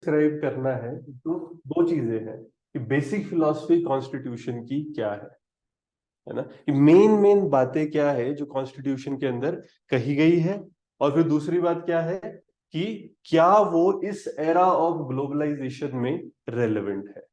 Describe करना है तो दो चीजें हैं कि बेसिक फिलॉसफी कॉन्स्टिट्यूशन की क्या है ना, कि मेन मेन बातें क्या है जो कॉन्स्टिट्यूशन के अंदर कही गई है, और फिर दूसरी बात क्या है कि क्या वो इस एरा ऑफ ग्लोबलाइजेशन में रेलेवेंट है।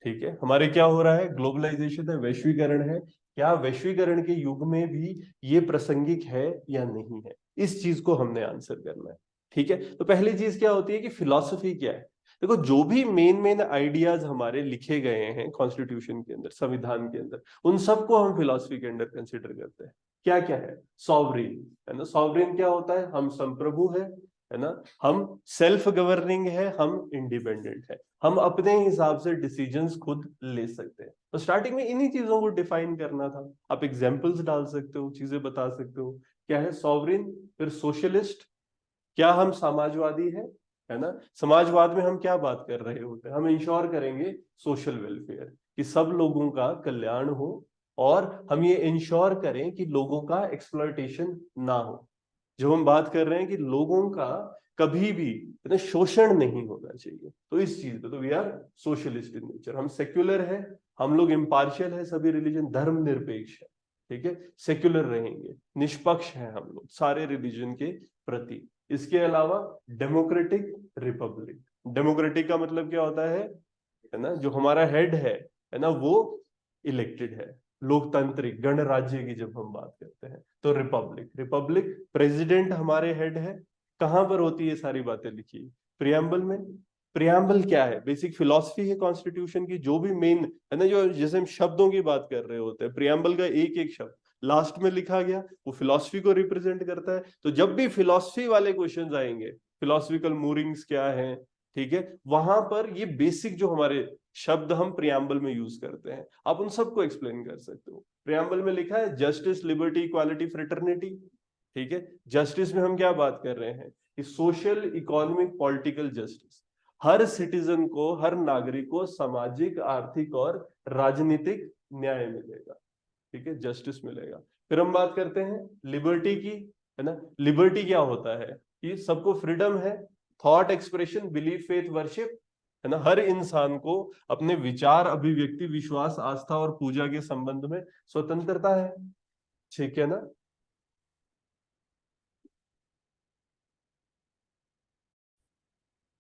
ठीक है, हमारे क्या हो रहा है, ग्लोबलाइजेशन है, वैश्वीकरण है, क्या वैश्वीकरण के युग में भी ये प्रासंगिक है या नहीं है, इस चीज को हमने आंसर करना है। ठीक है, तो पहली चीज क्या होती है कि फिलॉसफी क्या है। देखो, जो भी मेन मेन आइडियाज हमारे लिखे गए हैं कॉन्स्टिट्यूशन के अंदर, संविधान के अंदर, उन सबको हम फिलॉसफी के अंदर कंसिडर करते हैं। क्या क्या है, सॉवरेन है ना, सॉवरेन क्या होता है, हम संप्रभु है ना, हम सेल्फ गवर्निंग है, हम इंडिपेंडेंट है, हम अपने हिसाब से डिसीजंस खुद ले सकते हैं। तो स्टार्टिंग में इन्हीं चीजों को डिफाइन करना था। आप एग्जांपल्स डाल सकते हो, चीजें बता सकते हो, क्या है सॉवरेन। फिर सोशलिस्ट, क्या हम समाजवादी है ना, समाजवाद में हम क्या बात कर रहे होते हैं, हम इंश्योर करेंगे सोशल वेलफेयर, कि सब लोगों का कल्याण हो, और हम ये इंश्योर करें कि लोगों का एक्सप्लॉयटेशन ना हो। जब हम बात कर रहे हैं कि लोगों का कभी भी है ना शोषण नहीं होना चाहिए, तो इस चीज पे तो we are socialist in nature. हम सेक्युलर है, हम लोग इम्पार्शियल है, सभी रिलीजन धर्म निरपेक्ष है। ठीक है, सेक्युलर रहेंगे, निष्पक्ष है हम लोग सारे रिलीजन के प्रति। इसके अलावा डेमोक्रेटिक रिपब्लिक, डेमोक्रेटिक का मतलब क्या होता है ना, जो हमारा हेड है ना, वो इलेक्टेड है, लोकतांत्रिक गणराज्य की जब हम बात करते हैं तो रिपब्लिक, रिपब्लिक प्रेसिडेंट हमारे हेड है। कहां पर होती है सारी बातें लिखी, प्रियम्बल में। प्रियम्बल क्या है, बेसिक फिलॉसफी है कॉन्स्टिट्यूशन की, जो भी मेन है ना, जो जैसे हम शब्दों की बात कर रहे होते हैं, प्रियम्बल का एक एक शब्द लास्ट में लिखा गया वो फिलॉसफी को रिप्रेजेंट करता है। तो जब भी फिलॉसफी वाले क्वेश्चंस आएंगे, फिलोसफिकल मूरिंग्स क्या है, ठीक है, वहां पर ये बेसिक जो हमारे शब्द हम प्रियम्बल में यूज करते हैं, आप उन सबको एक्सप्लेन कर सकते हो। प्रियम्बल में लिखा है जस्टिस, लिबर्टी, इक्वालिटी, फ्रेटर्निटी। ठीक है, जस्टिस में हम क्या बात कर रहे हैं कि सोशल, इकोनॉमिक, पॉलिटिकल जस्टिस, हर सिटीजन को, हर नागरिक को सामाजिक, आर्थिक और राजनीतिक न्याय मिलेगा। ठीक है, जस्टिस मिलेगा। फिर हम बात करते हैं लिबर्टी की, है ना। लिबर्टी क्या होता है कि सबको फ्रीडम है, thought expression, belief, faith, worship, है ना, हर इंसान को अपने विचार, अभिव्यक्ति, विश्वास, आस्था और पूजा के संबंध में स्वतंत्रता है। ठीक है ना।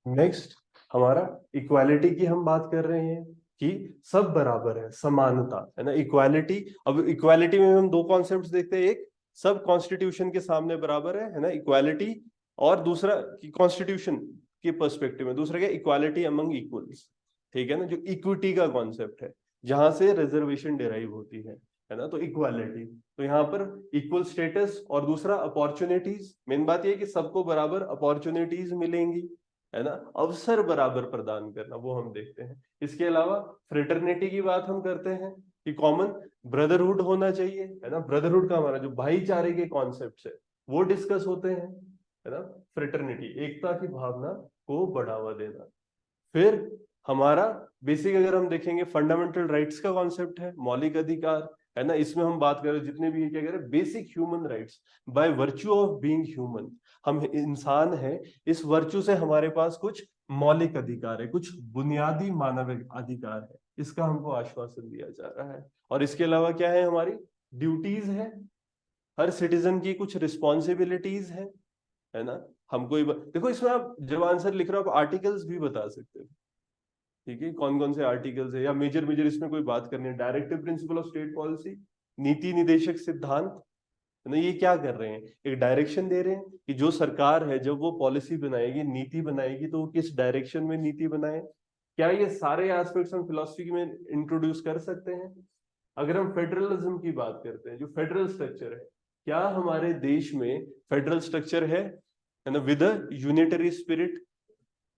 नेक्स्ट हमारा इक्वालिटी की हम बात कर रहे हैं कि सब बराबर है, समानता है ना, इक्वालिटी। अब इक्वालिटी में हम दो कॉन्सेप्ट्स देखते हैं, एक सब कॉन्स्टिट्यूशन के सामने बराबर है ना, इक्वालिटी, और दूसरा कि कॉन्स्टिट्यूशन के पर्सपेक्टिव में दूसरा क्या, इक्वालिटी अमंग इक्वल्स। ठीक है ना, जो इक्विटी का कॉन्सेप्ट है, जहां से रिजर्वेशन डिराइव होती है ना, तो इक्वालिटी, तो यहाँ पर इक्वल स्टेटस, और दूसरा अपॉर्चुनिटीज। मेन बात यह है कि सबको बराबर अपॉर्चुनिटीज मिलेंगी, है ना, अवसर बराबर प्रदान करना, वो हम देखते हैं। इसके अलावा फ्रेटर्निटी की बात हम करते हैं कि कॉमन ब्रदरहुड होना चाहिए, है ना, ब्रदरहुड का हमारा जो भाईचारे के कॉन्सेप्ट है वो डिस्कस होते हैं, है ना। फ्रेटर्निटी, एकता की भावना को बढ़ावा देना। फिर हमारा बेसिक अगर हम देखेंगे फंडामेंटल राइट्स का कॉन्सेप्ट है, मौलिक अधिकार, है ना, इसमें हम बात करें जितने भी क्या कह रहे हैं, basic human rights, by virtue of being human, हम इंसान हैं, इस वर्च्यू से हमारे पास कुछ मौलिक अधिकार है, कुछ बुनियादी मानव अधिकार है, इसका हमको आश्वासन दिया जा रहा है। और इसके अलावा क्या है, हमारी ड्यूटीज है, हर सिटीजन की कुछ रिस्पॉन्सिबिलिटीज है ना। हमको देखो, इसमें आप जब आंसर लिख रहे हो आप आर्टिकल्स भी बता सकते हो। ठीक है, कौन कौन से आर्टिकल्स है, या मेजर मेजर इसमें कोई बात करनी है, directive principle of state policy, नीति निदेशक सिद्धांत, है ना, ये क्या कर रहे हैं, एक डायरेक्शन दे रहे हैं कि जो सरकार है जब वो पॉलिसी बनाएगी, नीति बनाएगी, तो वो किस डायरेक्शन में नीति बनाए। क्या ये सारे एस्पेक्ट्स हम फिलोसफी में इंट्रोड्यूस कर सकते हैं। अगर हम फेडरलिज्म की बात करते हैं, जो फेडरल स्ट्रक्चर है, क्या हमारे देश में फेडरल स्ट्रक्चर है ना, विद यूनिटरी स्पिरिट,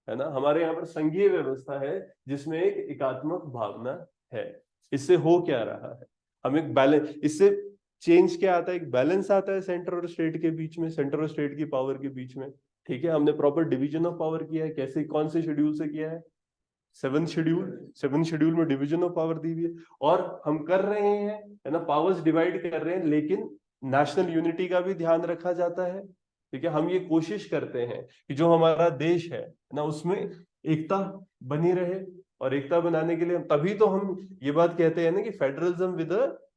है ना, हमारे यहाँ पर संघीय व्यवस्था है जिसमें एक एकात्मक भावना है। इससे हो क्या रहा है, हम एक बैलेंस, इससे चेंज क्या आता है, एक बैलेंस आता है सेंटर और स्टेट के बीच में, सेंटर और स्टेट की पावर के बीच में। ठीक है, हमने प्रॉपर डिवीजन ऑफ पावर किया है, कैसे, कौन से शेड्यूल से किया है, सेवन शेड्यूल, सेवन शेड्यूल में डिवीजन ऑफ पावर दी हुई है। और हम कर रहे हैं, है ना, पावर्स डिवाइड कर रहे हैं, लेकिन नेशनल यूनिटी का भी ध्यान रखा जाता है। ठीक है, हम ये कोशिश करते हैं कि जो हमारा देश है ना, उसमें एकता बनी रहे। और एकता बनाने के लिए तभी तो हम ये बात कहते हैं ना कि फेडरलिज्म विद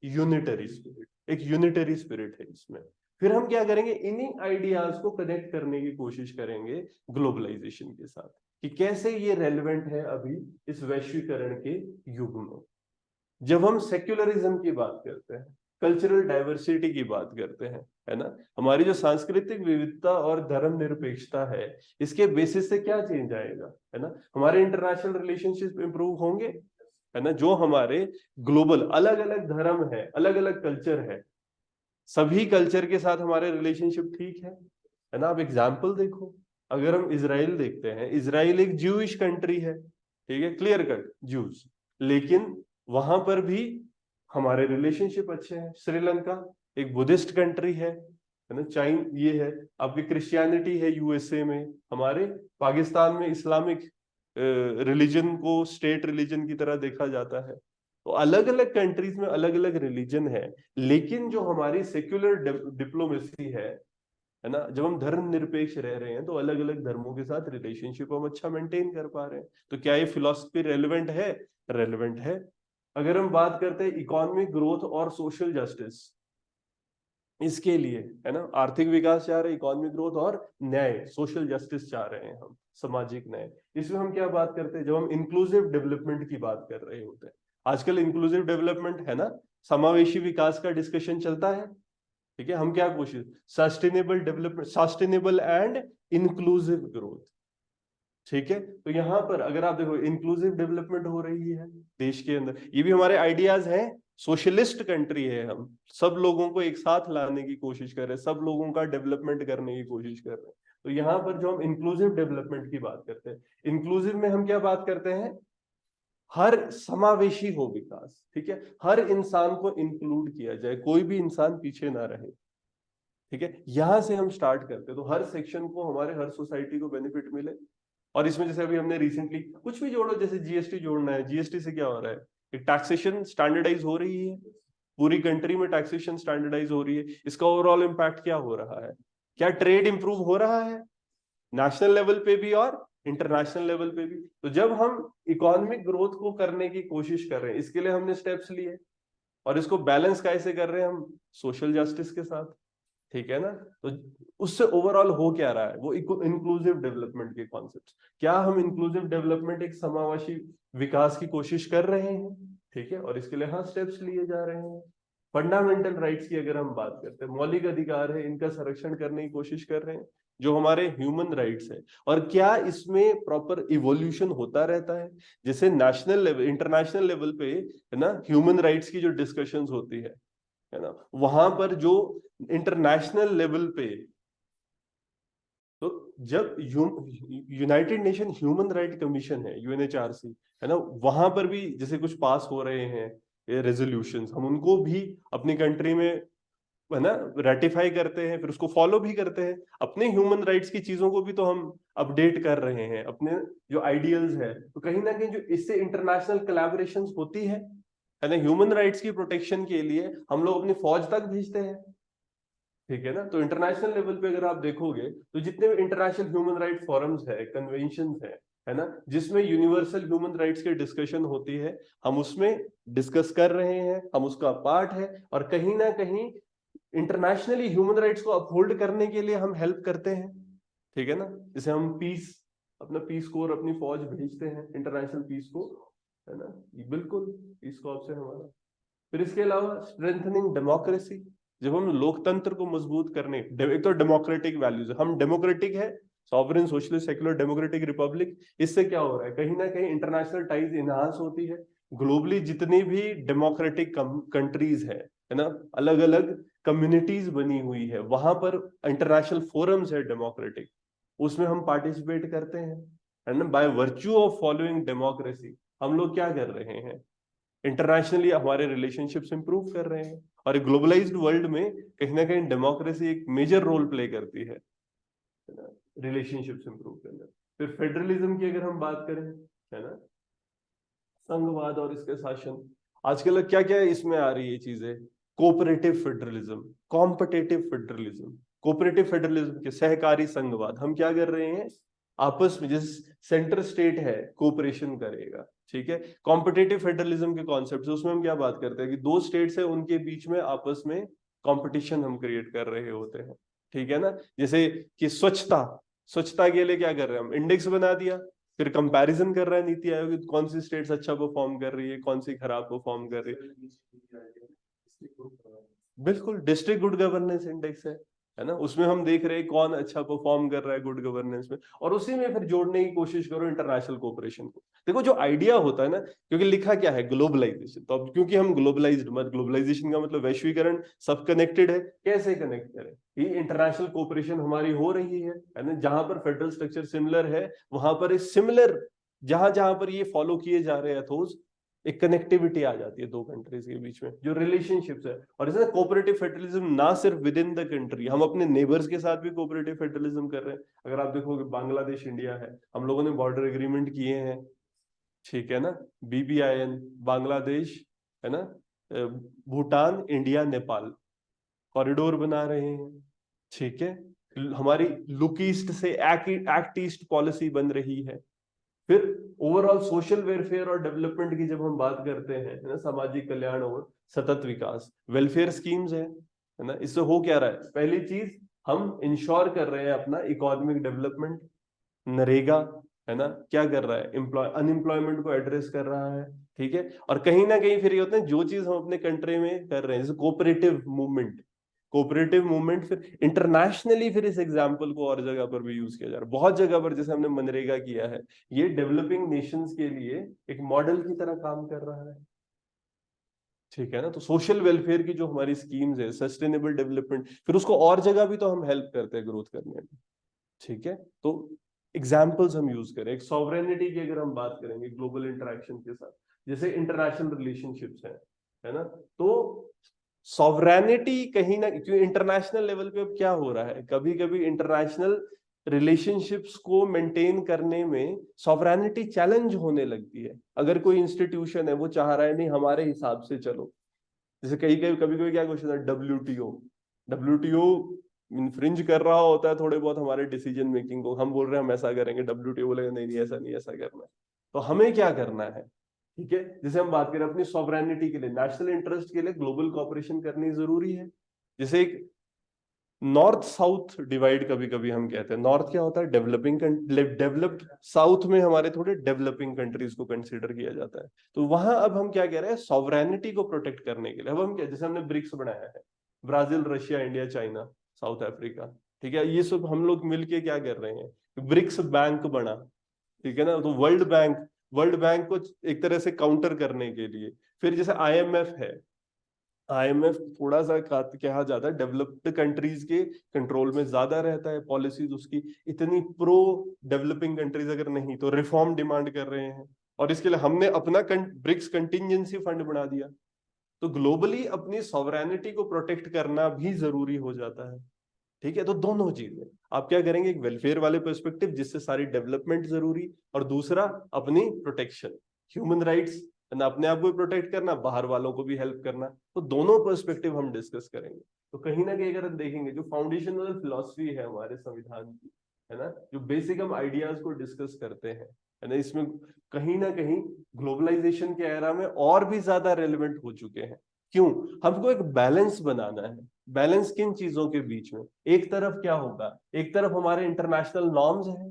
यूनिटरी स्पिरिट, एक यूनिटरी स्पिरिट है इसमें। फिर हम क्या करेंगे, इन्हीं आइडियाज को कनेक्ट करने की कोशिश करेंगे ग्लोबलाइजेशन के साथ, कि कैसे ये रेलेवेंट है अभी इस वैश्वीकरण के युग में। जब हम सेक्युलरिज्म की बात करते हैं, कल्चरल डाइवर्सिटी की बात करते हैं, है ना, हमारी जो सांस्कृतिक विविधता और धर्म निरपेक्षता है, इसके बेसिस से क्या चेंज आएगा, है ना, हमारे इंटरनेशनल रिलेशनशिप इंप्रूव होंगे, है ना, जो हमारे ग्लोबल अलग अलग धर्म है, अलग अलग कल्चर है, सभी कल्चर के साथ हमारे रिलेशनशिप ठीक है ना। आप एग्जाम्पल देखो, अगर हम इजराइल देखते हैं, इजराइल एक ज्यूइश कंट्री है, ठीक है, क्लियर कट ज्यूज, लेकिन वहां पर भी हमारे रिलेशनशिप अच्छे हैं। श्रीलंका एक बुद्धिस्ट कंट्री है ना, चाइन ये है, आपकी क्रिश्चियनिटी है यूएसए में, हमारे पाकिस्तान में इस्लामिक रिलीजन को स्टेट रिलीजन की तरह देखा जाता है। तो अलग अलग कंट्रीज में अलग अलग रिलीजन है, लेकिन जो हमारी सेक्युलर डिप्लोमेसी है ना, जब हम धर्म निरपेक्ष रह रहे हैं तो अलग अलग धर्मों के साथ रिलेशनशिप हम अच्छा मेंटेन कर पा रहे हैं। तो क्या ये फिलॉसफी रेलेवेंट है? रेलेवेंट है। अगर हम बात करते हैं इकोनॉमिक ग्रोथ और सोशल जस्टिस, इसके लिए, है ना, आर्थिक विकास चाह रहे हैं, इकोनॉमिक ग्रोथ और न्याय, सोशल जस्टिस चाह रहे हैं हम, सामाजिक न्याय। इसमें हम क्या बात करते हैं, जब हम इंक्लूसिव डेवलपमेंट की बात कर रहे होते हैं, आजकल इंक्लूसिव डेवलपमेंट, है ना, समावेशी विकास का डिस्कशन चलता है, ठीक है, हम क्या कोशिश, sustainable development, sustainable and inclusive growth, ठीक है। तो यहां पर अगर आप देखो, इंक्लूसिव डेवलपमेंट हो रही है देश के अंदर, ये भी हमारे आइडियाज हैं, सोशलिस्ट कंट्री है, हम सब लोगों को एक साथ लाने की कोशिश कर रहे हैं, सब लोगों का डेवलपमेंट करने की कोशिश कर रहे हैं। तो यहाँ पर जो हम इंक्लूसिव डेवलपमेंट की बात करते हैं, इंक्लूसिव में हम क्या बात करते हैं, हर समावेशी हो विकास, ठीक है, हर इंसान को इंक्लूड किया जाए, कोई भी इंसान पीछे ना रहे, ठीक है, यहां से हम स्टार्ट करते हैं। तो हर सेक्शन को, हमारे हर सोसाइटी को बेनिफिट मिले। और इसमें जैसे अभी हमने रिसेंटली कुछ भी जोड़ो, जैसे जीएसटी जोड़ना है, जीएसटी से क्या हो रहा है, एक टैक्सेशन स्टैंडर्डाइज हो रही है, पूरी कंट्री में टैक्सेशन स्टैंडर्डाइज हो रही है, इसका ओवरऑल इम्पैक्ट क्या हो रहा है, क्या ट्रेड इंप्रूव हो रहा है नेशनल लेवल पे भी और इंटरनेशनल लेवल पे भी। तो जब हम इकोनॉमिक ग्रोथ को करने की कोशिश कर रहे हैं, इसके लिए हमने स्टेप्स लिए, और इसको बैलेंस कैसे कर रहे हैं हम, सोशल जस्टिस के साथ, ठीक है ना। तो उससे ओवरऑल हो क्या रहा है, वो इंक्लूसिव डेवलपमेंट के कॉन्सेप्ट, क्या हम इंक्लूसिव डेवलपमेंट, एक समावेशी विकास की कोशिश कर रहे हैं, ठीक है, और इसके लिए हाँ स्टेप्स लिए जा रहे हैं। फंडामेंटल राइट्स की अगर हम बात करते हैं, मौलिक अधिकार है, इनका संरक्षण करने की कोशिश कर रहे हैं, जो हमारे ह्यूमन राइट्स है। और क्या इसमें प्रॉपर इवोल्यूशन होता रहता है, जैसे नेशनल लेवल, इंटरनेशनल लेवल पे, है ना, ह्यूमन राइट्स की जो डिस्कशंस होती है ना, वहां पर जो इंटरनेशनल लेवल पे, तो जब United nation human right commission है, यूएनएचआरसी, है ना, वहां पर भी जैसे कुछ पास हो रहे हैं रेजोल्यूशंस, हम उनको भी अपनी कंट्री में, है ना, रेटिफाई करते हैं, फिर उसको फॉलो भी करते हैं। अपने ह्यूमन राइट्स की चीजों को भी तो हम अपडेट कर रहे हैं, अपने जो आइडियल्स है, तो कहीं ना कहीं जो इससे इंटरनेशनल कोलैबोरेशंस होती है ना, ह्यूमन राइट्स की प्रोटेक्शन के लिए हम लोग अपनी फौज तक भेजते हैं, ठीक है ना। तो इंटरनेशनल लेवल पे अगर आप देखोगे, तो जितने भी इंटरनेशनल ह्यूमन राइट फोरम्स है, कन्वेंशन है ना, जिसमें यूनिवर्सल ह्यूमन राइट्स की डिस्कशन होती है, हम उसमें डिस्कस कर रहे हैं, हम उसका पार्ट है, और कहीं ना कहीं इंटरनेशनली ह्यूमन राइट्स को अपहोल्ड करने के लिए हम हेल्प करते हैं, ठीक है ना। जैसे हम पीस, अपना पीस कोर, अपनी फौज भेजते हैं इंटरनेशनल पीस को, है ना, ये बिल्कुल पीस कॉर्प से हमारा। फिर इसके अलावा स्ट्रेंथनिंग डेमोक्रेसी, जब हम लोकतंत्र को मजबूत करने, एक तो डेमोक्रेटिक वैल्यूज, हम डेमोक्रेटिक है, sovereign socialist secular democratic Republic, इससे क्या हो रहा है, कहीं ना कहीं इंटरनेशनल टाइज इनहांस होती है, ग्लोबली जितनी भी डेमोक्रेटिक कंट्रीज है ना, अलग अलग कम्युनिटीज बनी हुई है, वहां पर इंटरनेशनल फोरम्स है डेमोक्रेटिक, उसमें हम पार्टिसिपेट करते हैं, है ना। By virtue of following democracy हम लोग क्या कर रहे हैं, इंटरनेशनली हमारे रिलेशनशिप्स इंप्रूव कर रहे हैं। और ग्लोबलाइज्ड वर्ल्ड में कहीं ना कहीं डेमोक्रेसी एक मेजर रोल प्ले करती है ना, रिलेशनशिप्स इंप्रूव करने। फिर फेडरलिज्म की अगर हम बात करें, है ना, संघवाद और इसके शासन, आजकल क्या क्या इसमें आ रही है चीजें, cooperative federalism, competitive federalism, cooperative federalism के सहकारी संघवाद, हम क्या कर रहे हैं, आपस में, जैसे सेंटर स्टेट है कोऑपरेशन करेगा, ठीक है। कॉम्पिटिटिव फेडरलिज्म के कॉन्सेप्ट से उसमें हम क्या बात करते हैं कि दो स्टेट्स है, उनके बीच में आपस में कंपटीशन हम क्रिएट कर रहे होते हैं, ठीक है ना। जैसे कि स्वच्छता, स्वच्छता के लिए क्या कर रहे हैं हम, इंडेक्स बना दिया, फिर कंपैरिजन कर रहा है नीति आयोग कि कौन सी स्टेट्स अच्छा परफॉर्म कर रही है, कौन सी खराब परफॉर्म कर रही है। बिल्कुल, डिस्ट्रिक्ट गुड गवर्नेंस इंडेक्स है ना, उसमें हम देख रहे हैं कौन अच्छा परफॉर्म कर रहा है गुड गवर्नेंस में, और उसी में फिर जोड़ने की कोशिश करो इंटरनेशनल कोऑपरेशन को। देखो जो आइडिया होता है ना, क्योंकि लिखा क्या है, ग्लोबलाइजेशन, तो अब क्योंकि हम ग्लोबलाइज्ड, ग्लोबलाइजेशन का मतलब वैश्वीकरण, सब कनेक्टेड है, कैसे कनेक्ट करें, ये इंटरनेशनल कोऑपरेशन हमारी हो रही है ना, जहां पर फेडरल स्ट्रक्चर सिमिलर है वहां पर सिमिलर, जहां जहां पर ये फॉलो किए जा रहे हैं अथोस, एक कनेक्टिविटी आ जाती है दो कंट्रीज के बीच में, जो रिलेशनशिप्स है। और इसमें कोऑपरेटिव फेडरलिज्म ना सिर्फ विद इन द कंट्री, हम अपने नेबर्स के साथ भी कोऑपरेटिव फेडरलिज्म कर रहे हैं। अगर आप देखोगे बांग्लादेश इंडिया है, हम लोगों ने बॉर्डर एग्रीमेंट किए हैं, ठीक है ना, BBIN, बांग्लादेश, है ना, भूटान, इंडिया, नेपाल, कॉरिडोर बना रहे हैं, ठीक है। हमारी लुक ईस्ट से एक्ट ईस्ट पॉलिसी बन रही है। फिर ओवरऑल सोशल वेलफेयर और डेवलपमेंट की जब हम बात करते हैं, है ना, सामाजिक कल्याण और सतत विकास, वेलफेयर स्कीम्स है ना, इससे हो क्या रहा है, पहली चीज हम इंश्योर कर रहे हैं अपना इकोनॉमिक डेवलपमेंट, नरेगा, है ना, क्या कर रहा है, अनएम्प्लॉयमेंट को एड्रेस कर रहा है, ठीक है। और कहीं ना कहीं फिर ये होता है, जो चीज हम अपने कंट्री में कर रहे हैं, जैसे कोऑपरेटिव मूवमेंट, कोऑपरेटिव मूवमेंट फिर इंटरनेशनली, फिर इस एग्जांपल को और जगह पर भी यूज किया जा रहा है, बहुत जगह पर, जैसे हमने मनरेगा किया है, ये डेवलपिंग नेशंस के लिए एक मॉडल की तरह काम कर रहा है, ठीक है ना। तो सोशल वेलफेयर की जो हमारी स्कीम्स है, सस्टेनेबल डेवलपमेंट, फिर उसको और जगह भी तो हम हेल्प करते हैं ग्रोथ करने में, ठीक है। तो एग्जाम्पल्स हम यूज करें, एक सॉवरेनिटी की अगर हम बात करेंगे ग्लोबल इंटरेक्शन के साथ, जैसे इंटरनेशनल रिलेशनशिप्स है ना, तो सॉवरेनिटी कहीं ना, क्यों इंटरनेशनल लेवल पे अब क्या हो रहा है, कभी कभी इंटरनेशनल रिलेशनशिप्स को मेंटेन करने में सॉवरेनिटी चैलेंज होने लगती है। अगर कोई इंस्टीट्यूशन है वो चाह रहा है नहीं हमारे हिसाब से चलो, जैसे कहीं कहीं कभी कभी क्या क्वेश्चन है, WTO इन्फ्रिंज कर रहा होता है थोड़े बहुत हमारे डिसीजन मेकिंग को, हम बोल रहे हैं हम ऐसा करेंगे, WTO बोलेगा नहीं नहीं ऐसा नहीं, ऐसा करना है। तो हमें क्या करना है, ठीक है, जैसे हम बात करें अपनी सॉवरेनिटी के लिए, नेशनल इंटरेस्ट के लिए ग्लोबल कॉपरेशन करनी जरूरी है। जैसे एक नॉर्थ साउथ डिवाइड कभी कभी हम कहते हैं, नॉर्थ क्या होता है, डेवलप्ड, साउथ में हमारे थोड़े डेवलपिंग कंट्रीज को कंसीडर किया जाता है। तो वहां अब हम क्या कह रहे हैं, सॉवरेनिटी को प्रोटेक्ट करने के लिए अब हम क्या, जैसे हमने ब्रिक्स बनाया है, Brazil, Russia, India, China, south Africa, ठीक है, ये सब हम लोग मिलके क्या कर रहे हैं, ब्रिक्स बैंक बना, ठीक है ना। तो वर्ल्ड बैंक को एक तरह से काउंटर करने के लिए, फिर जैसे IMF है, IMF थोड़ा सा कहा जाता है डेवलप्ड कंट्रीज के कंट्रोल में ज्यादा रहता है, पॉलिसीज उसकी इतनी प्रो डेवलपिंग कंट्रीज अगर नहीं तो रिफॉर्म डिमांड कर रहे हैं, और इसके लिए हमने अपना ब्रिक्स कंटिजेंसी फंड बना दिया। तो ग्लोबली अपनी सॉवरेनिटी को प्रोटेक्ट करना भी जरूरी हो जाता है, ठीक है। तो दोनों चीजें आप क्या करेंगे, एक वेलफेयर वाले पर्सपेक्टिव जिससे सारी डेवलपमेंट जरूरी, और दूसरा अपनी प्रोटेक्शन, ह्यूमन राइट्स, ना अपने आप को भी प्रोटेक्ट करना, बाहर वालों को भी हेल्प करना, तो दोनों पर्सपेक्टिव हम डिस्कस करेंगे। तो कहीं ना कहीं अगर हम देखेंगे जो फाउंडेशनल फिलॉसफी है हमारे संविधान की, है ना, जो बेसिक हम आइडियाज को डिस्कस करते हैं, है ना, इसमें कहीं ना कहीं ग्लोबलाइजेशन के एरा में और भी ज्यादा रेलिवेंट हो चुके हैं। क्यों, हमको एक बैलेंस बनाना है, बैलेंस किन चीजों के बीच में, एक तरफ क्या होगा, एक तरफ हमारे इंटरनेशनल नॉर्म्स हैं,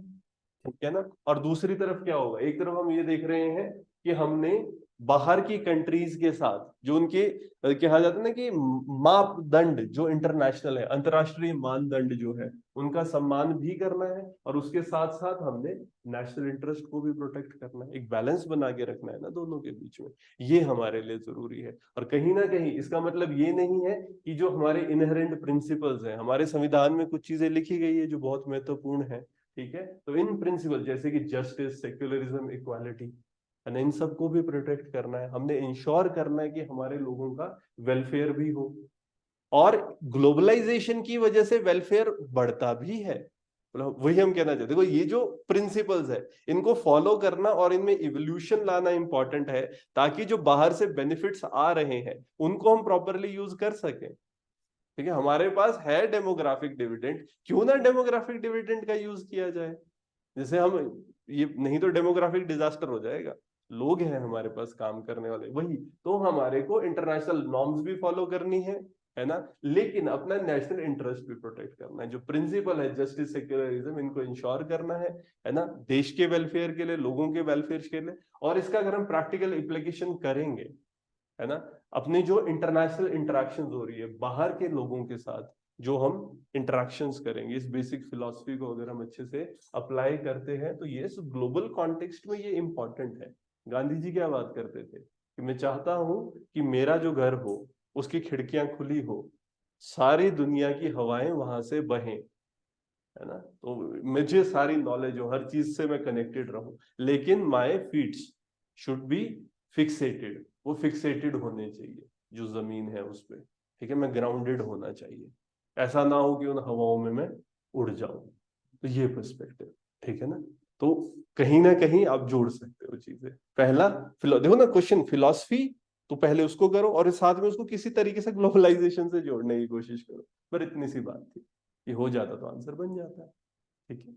ठीक है ना, और दूसरी तरफ क्या होगा, एक तरफ हम ये देख रहे हैं कि हमने बाहर की कंट्रीज के साथ जो उनके कहा जाता है ना कि मापदंड जो इंटरनेशनल है, अंतरराष्ट्रीय मानदंड जो है, उनका सम्मान भी करना है, और उसके साथ साथ हमने नेशनल इंटरेस्ट को भी प्रोटेक्ट करना है, एक बैलेंस बना के रखना है ना दोनों के बीच में, ये हमारे लिए जरूरी है। और कहीं ना कहीं इसका मतलब ये नहीं है कि जो हमारे इनहेरेंट प्रिंसिपल्स हैं, हमारे संविधान में कुछ चीजें लिखी गई है जो बहुत महत्वपूर्ण है, ठीक है, तो इन प्रिंसिपल जैसे कि जस्टिस, सेक्युलरिज्म, इक्वालिटी, इन सबको भी प्रोटेक्ट करना है, हमने इंश्योर करना है कि हमारे लोगों का वेलफेयर भी हो, और ग्लोबलाइजेशन की वजह से वेलफेयर बढ़ता भी है, मतलब वही हम कहना चाहते हैं। देखो ये जो प्रिंसिपल्स है इनको फॉलो करना और इनमें इवोल्यूशन लाना इंपॉर्टेंट है, ताकि जो बाहर से बेनिफिट्स आ रहे हैं उनको हम प्रॉपरली यूज कर सकें, ठीक है। हमारे पास है डेमोग्राफिक डिविडेंड, क्यों ना डेमोग्राफिक डिविडेंड का यूज किया जाए, जैसे हम ये नहीं तो डेमोग्राफिक डिजास्टर हो जाएगा, लोग हैं हमारे पास काम करने वाले, वही तो हमारे को इंटरनेशनल नॉर्म्स भी फॉलो करनी है ना, लेकिन अपना नेशनल इंटरेस्ट भी प्रोटेक्ट करना है। जो प्रिंसिपल है जस्टिस सेक्युलरिज्म, इनको इंश्योर करना है ना, देश के वेलफेयर के लिए, लोगों के वेलफेयर के लिए। और इसका अगर हम प्रैक्टिकल इम्प्लीकेशन करेंगे, है ना, अपनी जो इंटरनेशनल इंटरेक्शन हो रही है बाहर के लोगों के साथ, जो हम इंटरेक्शंस करेंगे, इस बेसिक फिलॉसफी को अगर हम अच्छे से अप्लाई करते हैं तो ये ग्लोबल कॉन्टेक्स्ट में ये इंपॉर्टेंट है। गांधी जी क्या बात करते थे कि मैं चाहता हूं कि मेरा जो घर हो उसकी खिड़कियां खुली हो, सारी दुनिया की हवाएं वहां से बहें, है ना, तो मुझे सारी नॉलेज हो, हर चीज से मैं कनेक्टेड रहूं, लेकिन my feets should be fixated, वो फिक्सेटेड होने चाहिए जो जमीन है उस पे, ठीक है, मैं ग्राउंडेड होना चाहिए, ऐसा ना हो कि उन हवाओं में मैं उड़ जाऊं। तो ये पर्सपेक्टिव, ठीक है ना, तो कहीं ना कहीं आप जोड़ सकते हो चीजें। पहला देखो ना, क्वेश्चन फिलॉसफी, तो पहले उसको करो और साथ में उसको किसी तरीके से ग्लोबलाइजेशन से जोड़ने की कोशिश करो। पर इतनी सी बात थी, ये हो जाता तो आंसर बन जाता है, ठीक है।